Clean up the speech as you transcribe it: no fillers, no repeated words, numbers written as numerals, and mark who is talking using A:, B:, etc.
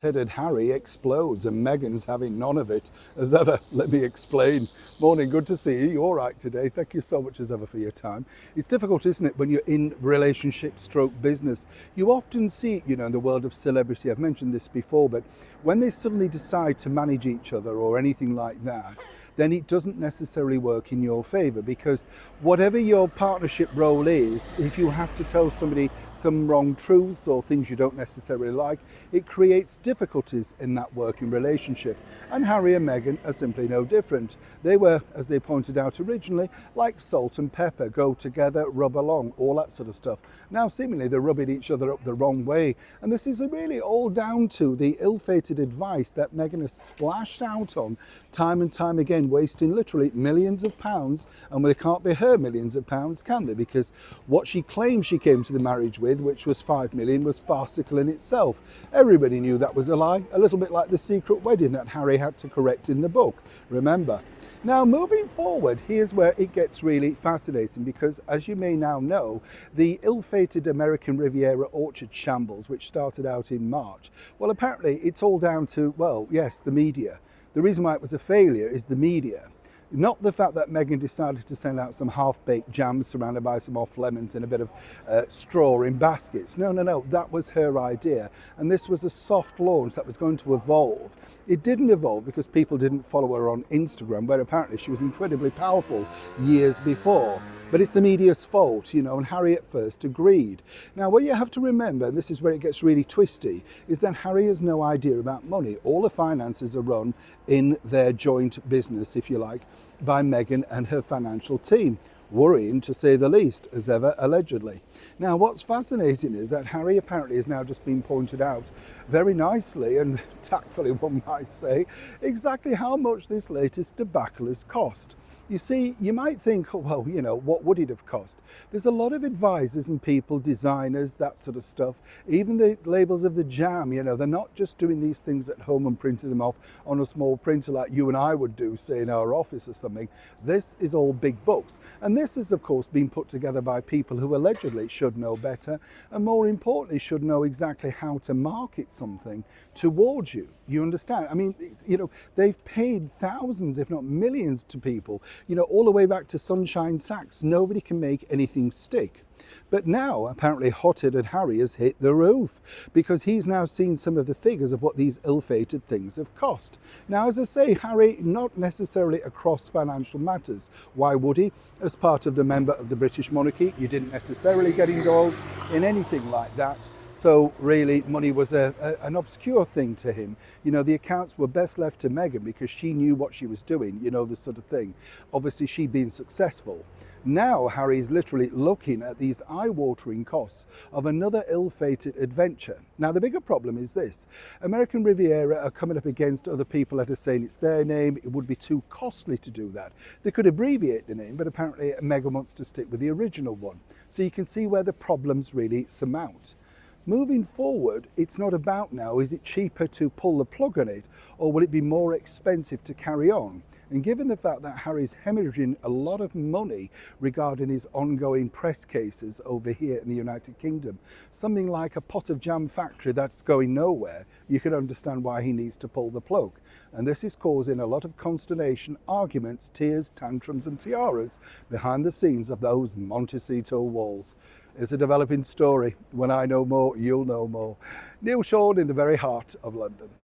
A: Headed Harry explodes and Meghan's having none of it as ever. Let me explain. Morning, good to see you. You all right today? Thank you so much as ever for your time. It's difficult, isn't it, when you're in relationship stroke business. You often see it, in the world of celebrity. I've mentioned this before, but when they suddenly decide to manage each other or anything like that, then it doesn't necessarily work in your favor, because whatever your partnership role is, if you have to tell somebody some wrong truths or things you don't necessarily like, it creates difficulties in that working relationship. And Harry and Meghan are simply no different. They were, as they pointed out originally, like salt and pepper, go together, rub along, all that sort of stuff. Now seemingly they're rubbing each other up the wrong way, and this is really all down to the ill-fated advice that Meghan has splashed out on time and time again, wasting literally millions of pounds. And they can't be her millions of pounds, can they? Because what she claimed she came to the marriage with, which was 5 million, was farcical in itself. Everybody knew that was a lie, a little bit like the secret wedding that Harry had to correct in the book, remember. Now, moving forward, here's where it gets really fascinating, because as you may now know, the ill-fated American Riviera orchard shambles, which started out in March, well, apparently it's all down to, well, yes, the media. The reason why it was a failure is the media. Not the fact that Meghan decided to send out some half-baked jams surrounded by some off lemons and a bit of straw in baskets. No, that was her idea. And this was a soft launch that was going to evolve. It didn't evolve because people didn't follow her on Instagram, where apparently she was incredibly powerful years before. But it's the media's fault, and Harry at first agreed. Now, what you have to remember, and this is where it gets really twisty, is that Harry has no idea about money. All the finances are run in their joint business, if you like, by Meghan and her financial team. Worrying, to say the least, as ever, allegedly. Now, what's fascinating is that Harry apparently has now just been pointed out very nicely and tactfully, one might say, exactly how much this latest debacle has cost. You see, you might think, oh, well, what would it have cost? There's a lot of advisors and people, designers, that sort of stuff. Even the labels of the jam, they're not just doing these things at home and printing them off on a small printer like you and I would do, say, in our office or something. This is all big bucks. And this has, of course, been put together by people who allegedly should know better, and more importantly, should know exactly how to market something towards you. You understand? I mean, they've paid thousands, if not millions, to people, all the way back to Sunshine Sacks. Nobody can make anything stick. But now, apparently, hot-headed Harry has hit the roof, because he's now seen some of the figures of what these ill-fated things have cost. Now, as I say, Harry, not necessarily across financial matters. Why would he? As part of the member of the British monarchy, you didn't necessarily get involved in anything like that. So really, money was an obscure thing to him. The accounts were best left to Meghan, because she knew what she was doing, this sort of thing. Obviously, she'd been successful. Now, Harry's literally looking at these eye-watering costs of another ill-fated adventure. Now, the bigger problem is this. American Riviera are coming up against other people that are saying it's their name. It would be too costly to do that. They could abbreviate the name, but apparently Meghan wants to stick with the original one. So you can see where the problems really surmount. Moving forward, it's not about now, is it cheaper to pull the plug on it, or will it be more expensive to carry on? And given the fact that Harry's hemorrhaging a lot of money regarding his ongoing press cases over here in the United Kingdom, something like a pot of jam factory that's going nowhere, you can understand why he needs to pull the plug. And this is causing a lot of consternation, arguments, tears, tantrums and tiaras behind the scenes of those Montecito walls. It's a developing story. When I know more, you'll know more. Neil Shawn in the very heart of London.